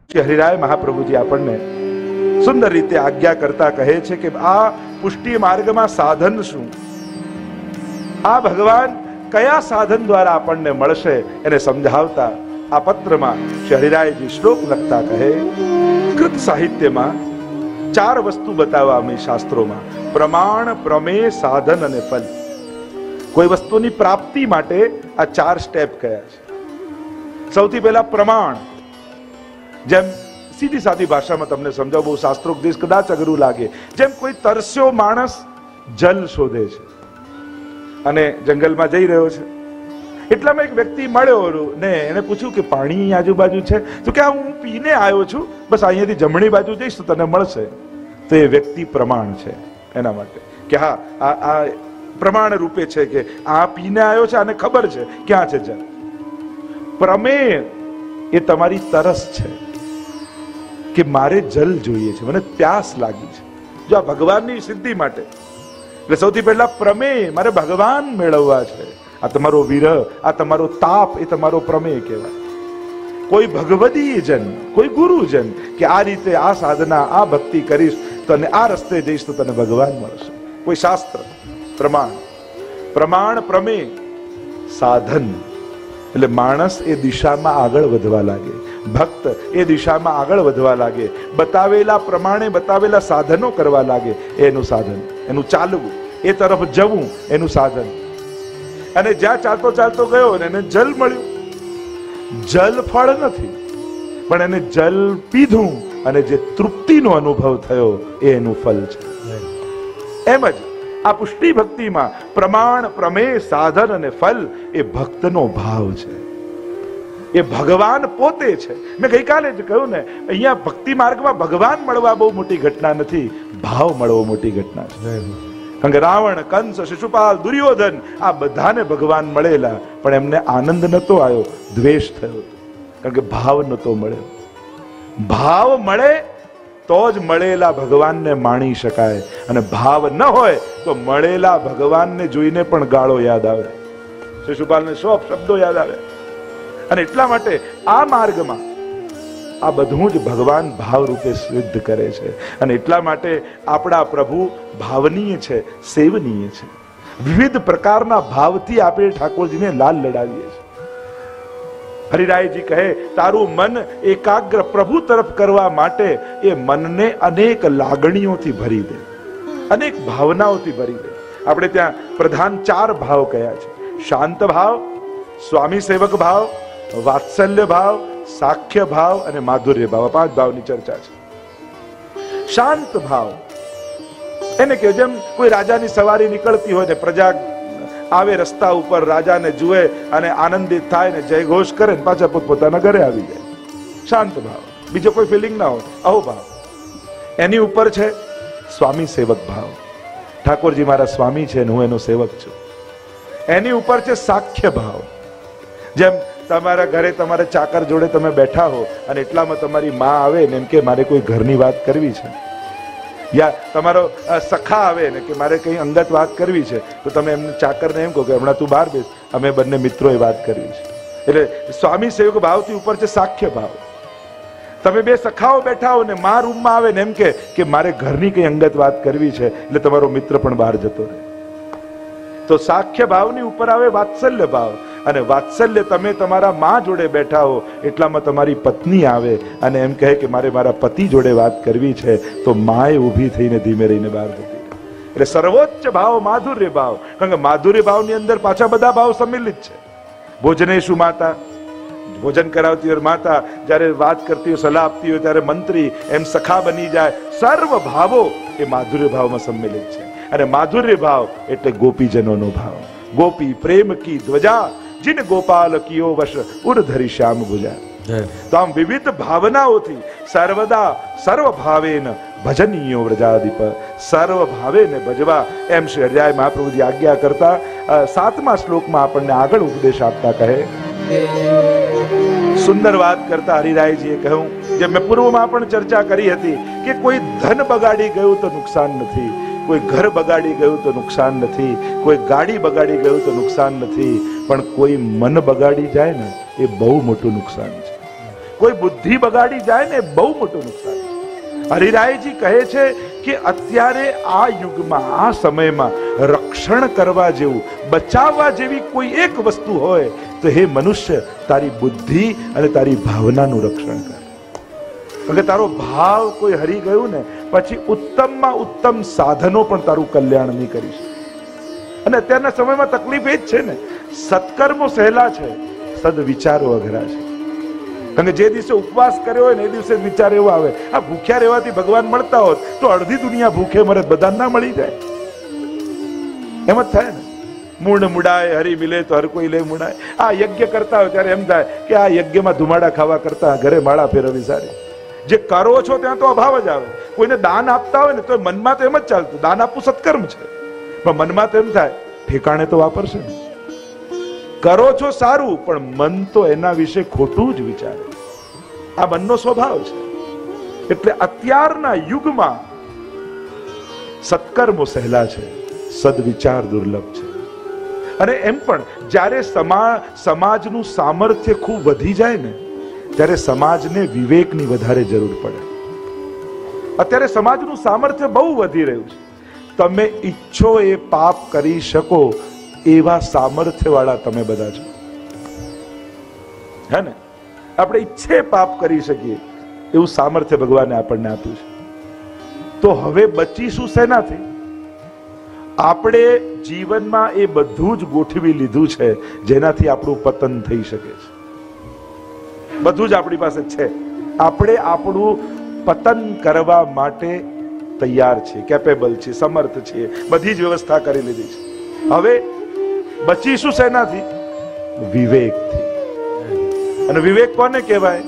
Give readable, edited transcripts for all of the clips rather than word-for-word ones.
શ્રી હરિરાય મહાપ્રભુજી આપણને સુંદર રીતે આજ્ઞા કરતા કહે છે કે આ પુષ્ટિ માર્ગમાં સાધન શું, આ ભગવાન કયા સાધન દ્વારા આપણને મળશે એને સમજાવતા આ પત્રમાં શ્રી હરિરાયજી શ્લોક લખતા કહે, કૃત સાહિત્યમાં ચાર વસ્તુ બતાવવામાં શાસ્ત્રોમાં, પ્રમાણ, પ્રમેય, સાધન અને ફલ. કોઈ વસ્તુની પ્રાપ્તિ માટે આ ચાર સ્ટેપ કયા છે. સૌથી પહેલા પ્રમાણ. જેમ સીધી સાદી ભાષામાં તમને સમજાવ, બહુ શાસ્ત્રોપદેશ કદાચ અઘરું લાગે. જેમ કોઈ તરસ્યો માણસ જલ શોધે છે અને જંગલમાં જઈ રહ્યો છે, એટલામાં એક વ્યક્તિ મળ્યો ને એને પૂછ્યું કે પાણી આજુબાજુ છે? તો કે હું પીને આવ્યો છું, બસ અહીંયાથી જમણી બાજુ જઈશ તો તને મળશે. તો એ વ્યક્તિ પ્રમાણ છે એના માટે કે હા આ પ્રમાણ રૂપે છે કે આ પીને આવ્યો છે, આને ખબર છે ક્યાં છે જલ. પ્રમેય એ તમારી તરસ છે કે મારે જલ જોઈએ છે, મને પ્યાસ લાગી છે. જો આ ભગવાનની સિદ્ધિ માટે, એટલે સૌથી પહેલા પ્રમેય, મારે ભગવાન મેળવવા છે. આ તમારો વિરહ, આ તમારો તાપ, એ તમારો પ્રમેય કહેવાય. કોઈ ભગવદીય જન, કોઈ ગુરુજન કે આ રીતે આ સાધના, આ ભક્તિ કરીશ તો અને આ રસ્તે જઈશ તો તને ભગવાન મળશે. કોઈ શાસ્ત્ર, પ્રમાણ. પ્રમાણ, પ્રમેય, સાધન. એટલે માણસ એ દિશામાં આગળ વધવા લાગે, ભક્ત એ દિશામાં આગળ વધવા લાગે, બતાવેલા પ્રમાણે બતાવેલા સાધનો કરવા લાગે, એનું સાધન, એનું ચાલવું, એ તરફ જવું એનું સાધન. અને જ્યાં ચાલતો ચાલતો ગયો ને એને જલ મળ્યું. જલ ફળ નથી, પણ એને જલ પીધું અને જે તૃપ્તિનો અનુભવ થયો એ એનું ફલ છે. એમ જ આ પુષ્ટિ ભક્તિમાં પ્રમાણ, પ્રમેય, સાધન અને ફલ એ ભક્તનો ભાવ છે. એ ભગવાન પોતે છે. મેં ગઈકાલે જ કહ્યું ને, અહીંયા ભક્તિ માર્ગમાં ભગવાન મળવા બહુ મોટી ઘટના નથી, ભાવ મળવો મોટી ઘટના છે. કારણ કે રાવણ, કંસ, શિશુપાલ, દુર્યોધન આ બધાને ભગવાન મળેલા, પણ એમને આનંદ નતો આવ્યો, દ્વેષ થયો. કારણ કે ભાવ નતો મળ્યો. ભાવ મળે તો જ મળેલા ભગવાનને માણી શકાય, અને ભાવ ન હોય તો મળેલા ભગવાનને જોઈને પણ ગાળો યાદ આવે, શિશુપાલને 100 શબ્દો યાદ આવે. અને એટલા માટે આ માર્ગમાં આ બધું જ ભગવાન ભાવ રૂપે સિદ્ધ કરે છે. અને એટલા માટે આપણા પ્રભુ ભાવનીય છે, સેવનીય છે. વિવિધ પ્રકારના ભાવથી આપણે ઠાકોરજીને લાલ લડાવીએ છીએ. હરિરાયજી કહે, તારું મન એકાગ્ર પ્રભુ તરફ કરવા માટે એ મનને અનેક લાગણીઓથી ભરી દે, અનેક ભાવનાઓથી ભરી દે. આપણે ત્યાં પ્રધાન 4 ભાવ કયા છે: શાંત ભાવ, સ્વામી સેવક ભાવ, વાત્સલ્ય ભાવ, સાખ્ય ભાવ અને માધુર્ય ભાવ. 5 ભાવની ચર્ચા છે. શાંત ભાવ એને કે જેમ કોઈ રાજાની સવારી નીકળતી હોય ને પ્રજા આવે રસ્તા ઉપર, રાજાને જુએ અને આનંદિત થાય ને જયઘોષ કરે ને પાછા પોતપોતાના ઘરે આવી જાય. શાંત ભાવ, બીજો કોઈ ફિલિંગ ના હોય, આવો ભાવ. એની ઉપર છે સ્વામી સેવક ભાવ. ઠાકોરજી મારા સ્વામી છે ને હું એનો સેવક છું. એની ઉપર છે સાખ્ય ભાવ. જેમ તમારા ઘરે તમારા ચાકર જોડે તમે બેઠા હો અને એટલામાં તમારી માં આવે ને એમ કે મારે કોઈ ઘરની વાત કરવી છે, યા તમારો સખા આવે ને કે મારે કઈ અંગત વાત કરવી છે, તો તમે એમને ચાકરને એમ કહો કે હમણાં તું બહાર બેસ, અમે બંને મિત્રોએ વાત કરવી છે. એટલે સ્વામી સેવક ભાવથી ઉપર છે સાખ્ય ભાવ. તમે બે સખાઓ બેઠા હો ને માં રૂમમાં આવે ને એમ કે મારે ઘરની કઈ અંગત વાત કરવી છે, એટલે તમારો મિત્ર પણ બહાર જતો રહે. તો સાખ્ય ભાવની ઉપર આવે વાત્સલ્ય ભાવ. અને વાત્સલ્ય તમે તમારા માં જોડે બેઠા હો એટલામાં તમારી પત્ની આવે અને એમ કહે કે મારે મારા પતિ જોડે વાત કરવી છે, તો માએ ઊભી થઈને ધીમે રહીને બહાર જતી. એટલે સર્વોચ્ચ ભાવ માધુર્ય ભાવ. કારણ કે માધુર્ય ભાવની અંદર પાછા બધા ભાવ સંમિલિત છે. ભોજનેશુ માતા, ભોજન કરાવતી હોય માતા, જ્યારે વાત કરતી હોય, સલાહ આપતી હોય ત્યારે મંત્રી, એમ સખા બની જાય. સર્વ ભાવો એ માધુર્ય ભાવમાં સંમિલિત છે. અને માધુર્ય ભાવ એટલે ગોપીજનોનો ભાવ. ગોપી પ્રેમ કી ધ્વજા, जिन गोपाल कियो वश उर धरी श्याम भुजा. तो आम विविध भावनाओथी सर्वदा सर्व भावेन भजनीयो व्रजाधिप. सर्व भावेन भजवा एम श्री हरिराय महाप्रभुजी आज्ञा करता 7મા શ્લોકમાં આપણને આગળ ઉપદેશ આપતા કહે, સુંદર વાત કરતા હરિરાયજીએ કહ્યું, જે મેં પૂર્વમાં પણ ચર્ચા કરી હતી કે કોઈ ધન બગાડી ગયું તો નુકસાન નથી, કોઈ ઘર બગાડી ગયું તો નુકસાન નથી, કોઈ ગાડી બગાડી ગયું તો નુકસાન નથી, પણ કોઈ મન બગાડી જાય ને એ બહુ મોટું નુકસાન છે. કોઈ બુદ્ધિ બગાડી જાય ને બહુ મોટું નુકસાન છે. હરિરાયજી કહે છે કે અત્યારે આ યુગમાં, આ સમયમાં રક્ષણ કરવા જેવું, બચાવવા જેવી કોઈ એક વસ્તુ હોય તો હે મનુષ્ય, તારી બુદ્ધિ અને તારી ભાવનાનું રક્ષણ કર. કારણ કે તારો ભાવ કોઈ હરી ગયું ને પછી ઉત્તમમાં ઉત્તમ સાધનો પણ તારું કલ્યાણ નહીં કરી શકે. અને અત્યારના સમયમાં તકલીફ એ જ છે ને, સત્કર્મો સહેલા છે, સદવિચારો અઘરા છે. કારણ કે જે દિવસે ઉપવાસ કર્યો હોય ને એ દિવસે વિચાર એવો આવે, આ ભૂખ્યા રહેવાથી ભગવાન મળતા હોત તો અડધી દુનિયા ભૂખે મરે, બધા ના મળી જાય. એમ જ થાય ને, મૂળ મુડાય હરી મિલે તો હર કોઈ લે મુડાય. આ યજ્ઞ કરતા હોય ત્યારે એમ થાય કે આ યજ્ઞમાં ધુમાડા ખાવા કરતા ઘરે માળા ફેરવવી સારી. જે કરો છો ત્યાં તો અભાવ જ આવે. કોઈને દાન આપતા હોય ને તો મનમાં તો એમ જ ચાલતું, દાન આપવું સત્કર્મ છે, પણ મનમાં તો એમ થાય ઠેકાણે તો વાપરશે ને. કરો છો સારું, પણ મન તો એના વિશે ખોટું જ વિચારે. આ મનનો સ્વભાવ છે. એટલે અત્યારના યુગમાં સત્કર્મો સહેલા છે, સદવિચાર દુર્લભ છે. અને એમ પણ જ્યારે સમાજનું સામર્થ્ય ખૂબ વધી જાય ને ત્યારે સમાજને વિવેકની વધારે જરૂર પડે. અત્યારે સમાજનું સામર્થ્ય બહુ વધી રહ્યું છે. તમે ઈચ્છો એ પાપ કરી શકો એવા સામર્થ્ય વાળા તમે બધા છો, હે ને? આપણે ઈચ્છે પાપ કરી શકીએ એવું સામર્થ્ય ભગવાને આપણને આપ્યું છે. તો હવે બચીશું શેનાથી? આપણે જીવનમાં એ બધું જ ગોઠવી લીધું છે જેનાથી આપણું પતન થઈ શકે છે. બધું જ આપણી પાસે છે. આપણે આપણું પતન કરવા માટે તૈયાર છે, કેપેબલ છે, સમર્થ છે, બધી જ વ્યવસ્થા કરી લીધી છે. હવે બચીશું શેનાથી? વિવેકથી. અને વિવેક કોને કહેવાય?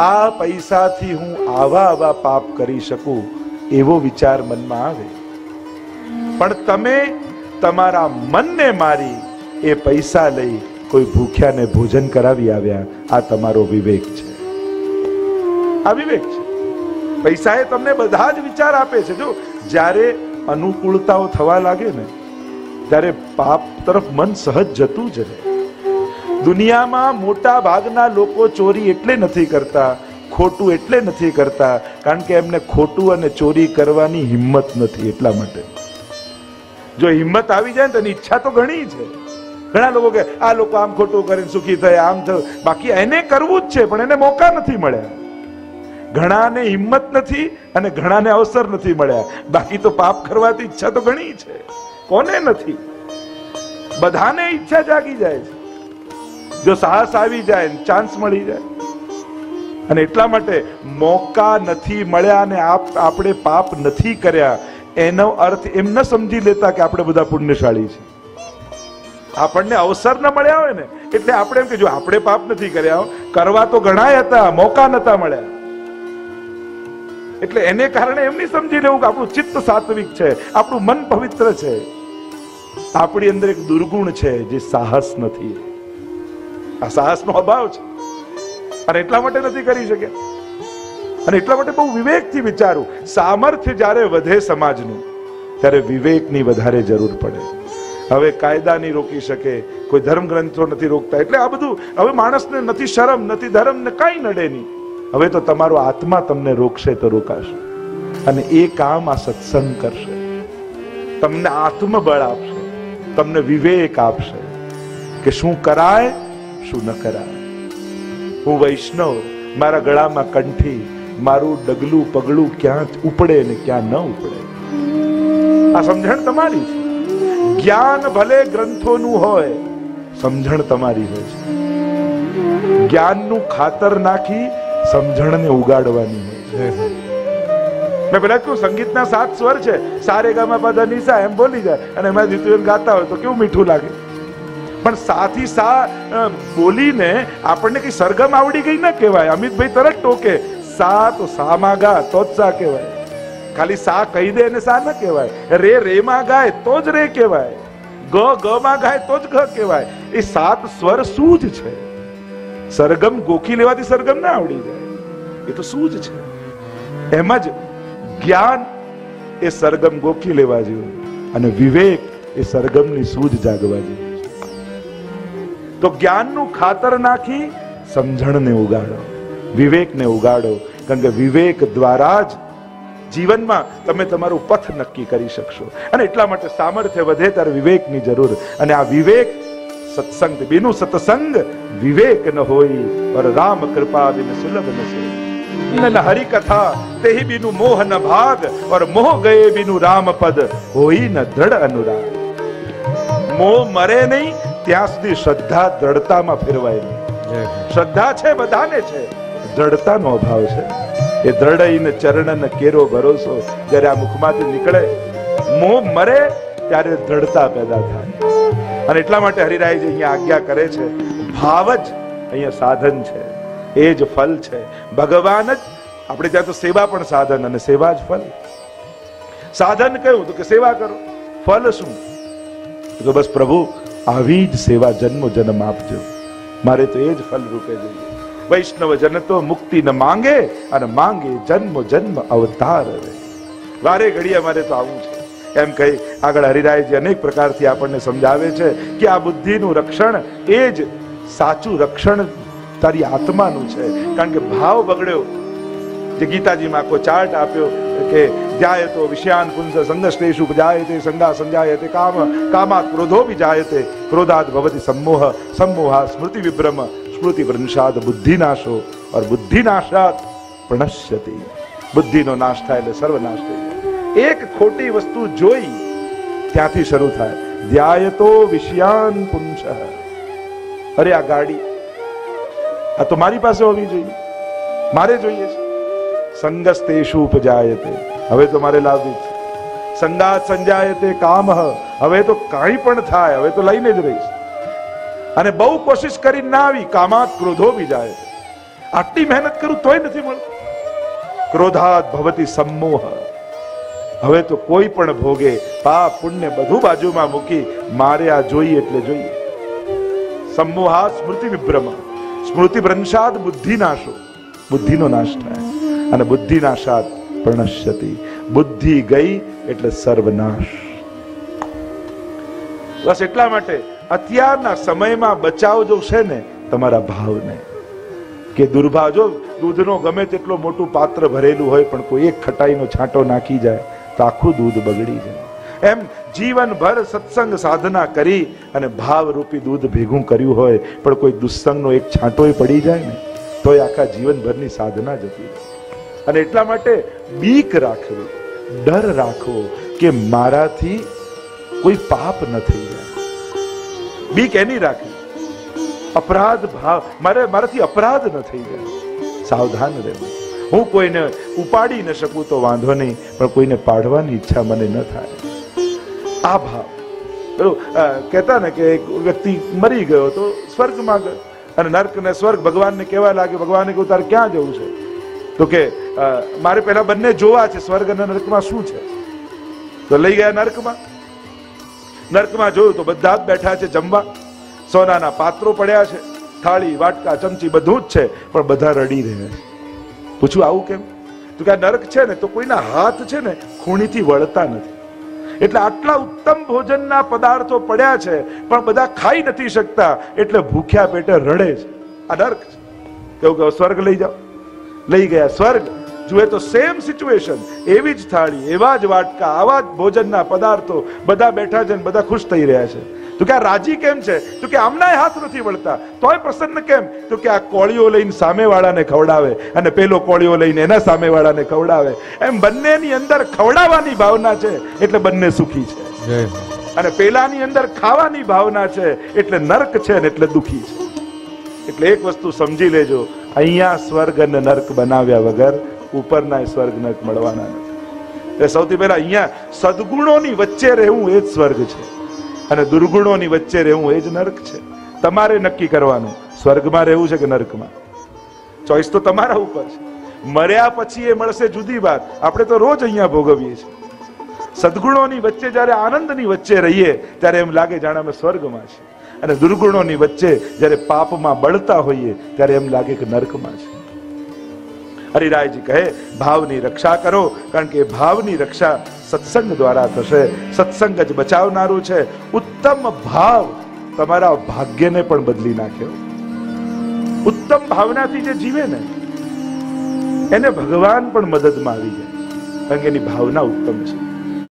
આ પૈસાથી હું આવા પાપ કરી શકું એવો વિચાર મનમાં આવે, પણ તમે તમારા મનને મારી એ પૈસા લઈ કોઈ ભૂખ્યાને ભોજન કરાવી આવ્યા, આ તમારો વિવેક છે. આ વિવેક છે. પૈસા એ તમને બધા જ વિચાર આપે છે. જો જ્યારે અનુકૂળતાઓ થવા લાગે ને ત્યારે પાપ તરફ મન સહજ જતું જ રહે. દુનિયામાં મોટા ભાગના લોકો ચોરી એટલે નથી કરતા, ખોટું એટલે નથી કરતા કારણ કે એમને ખોટું અને ચોરી કરવાની હિંમત નથી. એટલા માટે જો હિંમત આવી જાય ને તો એની ઈચ્છા તો ઘણી છે. ઘણા લોકો કે આ લોકો આમ ખોટું કરીને સુખી થયા, આમ થયું, બાકી એને કરવું જ છે પણ એને મોકા નથી મળ્યા. ઘણાને હિંમત નથી અને ઘણાને અવસર નથી મળ્યા. બાકી તો પાપ કરવાથી ઈચ્છા તો ઘણી છે. કોને નથી? બધાને ઈચ્છા જાગી જાય છે જો સાહસ આવી જાય, ચાન્સ મળી જાય. અને એટલા માટે મોકા નથી મળ્યા અને આપણે પાપ નથી કર્યા એનો અર્થ એમ ન સમજી લેતા કે આપણે બધા પુણ્યશાળી છીએ. આપણને અવસર ન મળ્યા હોય ને એટલે આપણે એમ કે જો આપણે પાપ નથી કર્યા, કરવા તો ઘણાય હતા, મોકા નતા મળ્યા. એટલે એને કારણે એમ નહીં સમજી લેવું કે આપણું ચિત્ત સાત્વિક છે, આપણું મન પવિત્ર છે. આપણી અંદર એક દુર્ગુણ છે જે સાહસ નથી. આ સાહસનો અભાવ છે અને એટલા માટે નથી કરી શક્યા. અને એટલા માટે બહુ વિવેકથી વિચારું. સામર્થ્ય જ્યારે વધે સમાજનું ત્યારે વિવેકની વધારે જરૂર પડે. હવે કાયદા નહીં રોકી શકે, કોઈ ધર્મ ગ્રંથો નથી રોકતા, એટલે આ બધું હવે માણસને નથી શરમ, નથી ધર્મ ને કઈ નડે નહીં. હવે તો તમારો આત્મા તમને રોકશે તો રોકાશે. અને એ કામ આ સત્સંગ કરશે. તમને આત્મબળ આપશે, તમને વિવેક આપશે કે શું કરાય શું ન કરાય. હું વૈષ્ણવ, મારા ગળામાં કંઠી, મારું ડગલું પગલું ક્યાં ઉપડે ને ક્યાં ન ઉપડે. આ સમજણ તમારી છે. જ્ઞાન ભલે ગ્રંથોનું હોય, સમજણ તમારી હોય છે. જ્ઞાનનું ખાતર નાખી સમજણને ઉગાડવાની હોય છે. મેં પેલા કહ્યું સંગીતના 7 સ્વર છે, સારે ગામા પા ધા ની સા એમ બોલી જાય અને એમાં જીતુબેન ગાતા હોય તો કેવું મીઠું લાગે. પણ સાથી સા બોલીને આપણને કઈ સરગમ આવડી ગઈ ન કહેવાય. અમિતભાઈ તરત ટોકે, સા તો સામાં ગા તો જ સા કહેવાય. ખાલી સા કહી દે અને સા ન કહેવાય. રે માં ગાય તો જ રે કહેવાય. ગ માં ગાય તો જ ગ કહેવાય. એ 7 સ્વર સૂજ છે. સરગમ ગોખી લેવાથી સરગમ ના આવડી જાય, એ તો સૂજ છે. એમ જ જ્ઞાન એ સરગમ ગોખી લેવા જેવું અને વિવેક એ સરગમની સૂજ જાગવા જેવું. તો જ્ઞાનનું ખાતર નાખી સમજણને ઉગાડો. વિવેકને ઉગાડો, કારણ કે વિવેક દ્વારા જ જીવનમાં તમે તમારું પથ નક્કી કરી શકશો. અને એટલા માટે સામર્થ્ય વધે ત્યારે વિવેકની જરૂર. અને આ વિવેક સત્સંગ બીનું સત્સંગ વિવેક ન હોય, પર રામ કૃપા બિન સુલભ ન સે. ન હરિ કથા તેહી બીનું મોહ ન ભાગ, और મોહ ગયે બીનું રામ પદ હોય ન દ્રઢ અનુરાગ. મોહ મરે નહીં ત્યાં સુધી શ્રદ્ધા દ્રઢતામાં ફેરવાય નહીં. શ્રદ્ધા છે બધાને છે, દ્રઢતાનો અભાવ છે. એ દ્રઢઈને ચરણ કેરો ભરોસો જ્યારે આ મુખમાંથી નીકળે, મોહ મરે ત્યારે દ્રઢતા પેદા થાય. અને એટલા માટે હરિરાયજી અહીંયા આજ્ઞા કરે છે, ભાવ જ અહીંયા સાધન છે, એ જ ફલ છે. ભગવાન જ આપણે ત્યાં તો સેવા પણ સાધન અને સેવા જ ફલ. સાધન કયું તો કે સેવા કરો, ફલ શું તો બસ પ્રભુ આવી જ સેવા જન્મો જન્મ આપજો, મારે તો એ જ ફલ રૂપે જોઈએ. વૈષ્ણવ જન તો મુક્તિ ન માંગે અને માંગે જન્મો જન્મ અવતાર રે. વારે ઘડીએ મારે તો આવું છે એમ કહી આગળ હરિરાયજી અનેક પ્રકારથી આપણને સમજાવે છે કે આ બુદ્ધિનું રક્ષણ એ જ સાચું રક્ષણ તારી આત્માનું છે. કારણ કે ભાવ બગડ્યો, જે ગીતાજીમાં આખો ચાર્ટ આપ્યો કે જાયતો વિષયાન પુંસ સંગસ્તેષુ જાયતે સંગા સંજાયતે કામ કામાત ક્રોધો ભી જાયતે ક્રોધાત ભવતિ सम्मोह सम्मोहा स्मृति विभ्रम स्मृति भ्रंशात बुद्धिनाशो और बुद्धिनाशात प्रणश्यति. બુદ્ધિનો નાશ થાય એટલે સર્વનાશ થઈ જાય. એક ખોટી વસ્તુ જોઈ ત્યાંથી શરૂ થાય. ધ્યાયતો વિષયાન પુંસ. અરે આ ગાડી આ તો મારી પાસે હોવી જોઈએ, મારે જોઈએ છે. સંગસ્તેષુ ઉપજાયતે, હવે તો મારે લાવવી છે. સંગાત સંજાયતે કામ, હવે તો કાંઈ પણ થાય હવે તો લઈને જ રહીશ. અને બહુ કોશિશ કરી ના આવી, કામાત ક્રોધો બી જાય. આટલી મહેનત કરું તોય નથી મળતું. ક્રોધાત ભવતિ सम्मोह, હવે તો કોઈ પણ ભોગે પાપ પુણ્ય બધું બાજુમાં મૂકી મારે આ જોઈએ એટલે જોઈએ. सम्मोहा સ્મૃતિ વિભ્રમ સ્મૃતિ ભ્રંશાત બુદ્ધિનાશો, બુદ્ધિનો નાશ થાય. અને બુદ્ધિનાશાત પ્रणश्यति, બુદ્ધિ ગઈ એટલે સર્વનાશ. બસ એટલા માટે અત્યારના સમયમાં બચાવજો છે ને તમારા ભાવને. કે દુર્ભાવ, જો દૂધનો ગમે તેટલો મોટું પાત્ર ભરેલું હોય પણ કોઈ એક ખટાઈનો છાંટો નાખી જાય તો આખું દૂધ બગડી જાય. એમ જીવનભર સત્સંગ સાધના કરી અને ભાવરૂપી દૂધ ભેગું કર્યું હોય પણ કોઈ દુસ્સંગનો એક છાંટોય પડી જાય ને તોય આખા જીવનભરની સાધના જતી રહે. અને એટલા માટે બીક રાખવી, ડર રાખવો કે મારાથી કોઈ પાપ ન થઈ જાય. બીક એની રાખવી, અપરાધ ભાવ, મારાથી અપરાધ ન થઈ જાય. સાવધાન રહેવું. હું કોઈને ઉપાડી ન શકું તો વાંધો નહીં, પણ કોઈને પાડવાની ઈચ્છા મને ન થાય. આ ભાવ પેલું કહેતા ને કે એક વ્યક્તિ મરી ગયો તો સ્વર્ગમાં ગયો અને નર્ક ને સ્વર્ગ ભગવાનને કહેવા લાગ્યો. ભગવાને કહ્યું તારે ક્યાં જવું છે? તો કે મારે પહેલા બંને જોવા છે, સ્વર્ગ અને નર્કમાં શું છે. તો લઈ ગયા નર્કમાં. નર્કમાં જોયું તો બધા જ બેઠા છે જમવા, સોનાના પાત્રો પડ્યા છે, થાળી વાટકા ચમચી બધું જ છે, પણ બધા રડી રહ્યા છે. પૂછું આવું કેમ? તો કે આ નર્ક છે ને તો કોઈના હાથ છે ને ખૂણીથી વળતા નથી, એટલે આટલા ઉત્તમ ભોજનના પદાર્થો પડ્યા છે પણ બધા ખાઈ નથી શકતા, એટલે ભૂખ્યા પેટે રડે છે. આ નર્ક છે. કેવું કે સ્વર્ગ લઈ જાઓ. લઈ ગયા સ્વર્ગ. જુએ તો સેમ સિચ્યુએશન, એવી જ થાળી, એવા જ વાટકા, આવા જ ભોજનના પદાર્થો, બધા બેઠા છે ને બધા ખુશ થઈ રહ્યા છે. તો કે આ રાજી કેમ છે? તો કે આમનાય હાથ નથી વળતા તોય પ્રસન્ન કેમ? તો કે આ કોળીઓ લઈને સામેવાળાને ખવડાવે અને પેલો કોળીઓ લઈને એના સામેવાળાને ખવડાવે. એમ બંનેની અંદર ખવડાવવાની ભાવના છે એટલે બંને સુખી છે, અને પેલાની અંદર ખાવાની ભાવના છે એટલે નર્ક છે ને એટલે દુખી છે. એટલે એક વસ્તુ સમજી લેજો, અહીંયા સ્વર્ગ અને નર્ક બનાવ્યા વગર ઉપરના સ્વર્ગ નર્ક મળવાના નથી. એટલે સૌથી પહેલા અહીંયા સદગુણોની વચ્ચે રહેવું એ જ સ્વર્ગ છે, અને દુર્ગુણોની વચ્ચે રહેવું એ જ નર્ક છે. તમારે નક્કી કરવાનું સ્વર્ગમાં રહેવું છે કે નર્કમાં. ચોઈસ તો તમારા ઉપર છે. મર્યા પછી એ મળશે જુદી વાત, આપણે તો રોજ અહીંયા ભોગવીએ છીએ. સદગુણોની વચ્ચે જ્યારે આનંદની વચ્ચે રહીએ ત્યારે એમ લાગે જાણે અમે સ્વર્ગમાં છીએ, અને દુર્ગુણોની વચ્ચે જ્યારે પાપમાં બળતા હોઈએ ત્યારે એમ લાગે કે નર્કમાં છે. હરિરાયજી કહે ભાવની રક્ષા કરો, કારણ કે ભાવની રક્ષા સત્સંગ દ્વારા થશે. સત્સંગ જ બચાવનારું છે. ઉત્તમ ભાવ તમારા ભાગ્યને પણ બદલી નાખ્યો. ઉત્તમ ભાવનાથી જે જીવે ને એને ભગવાન પણ મદદમાં આવી જાય, કારણ કે એની ભાવના ઉત્તમ છે.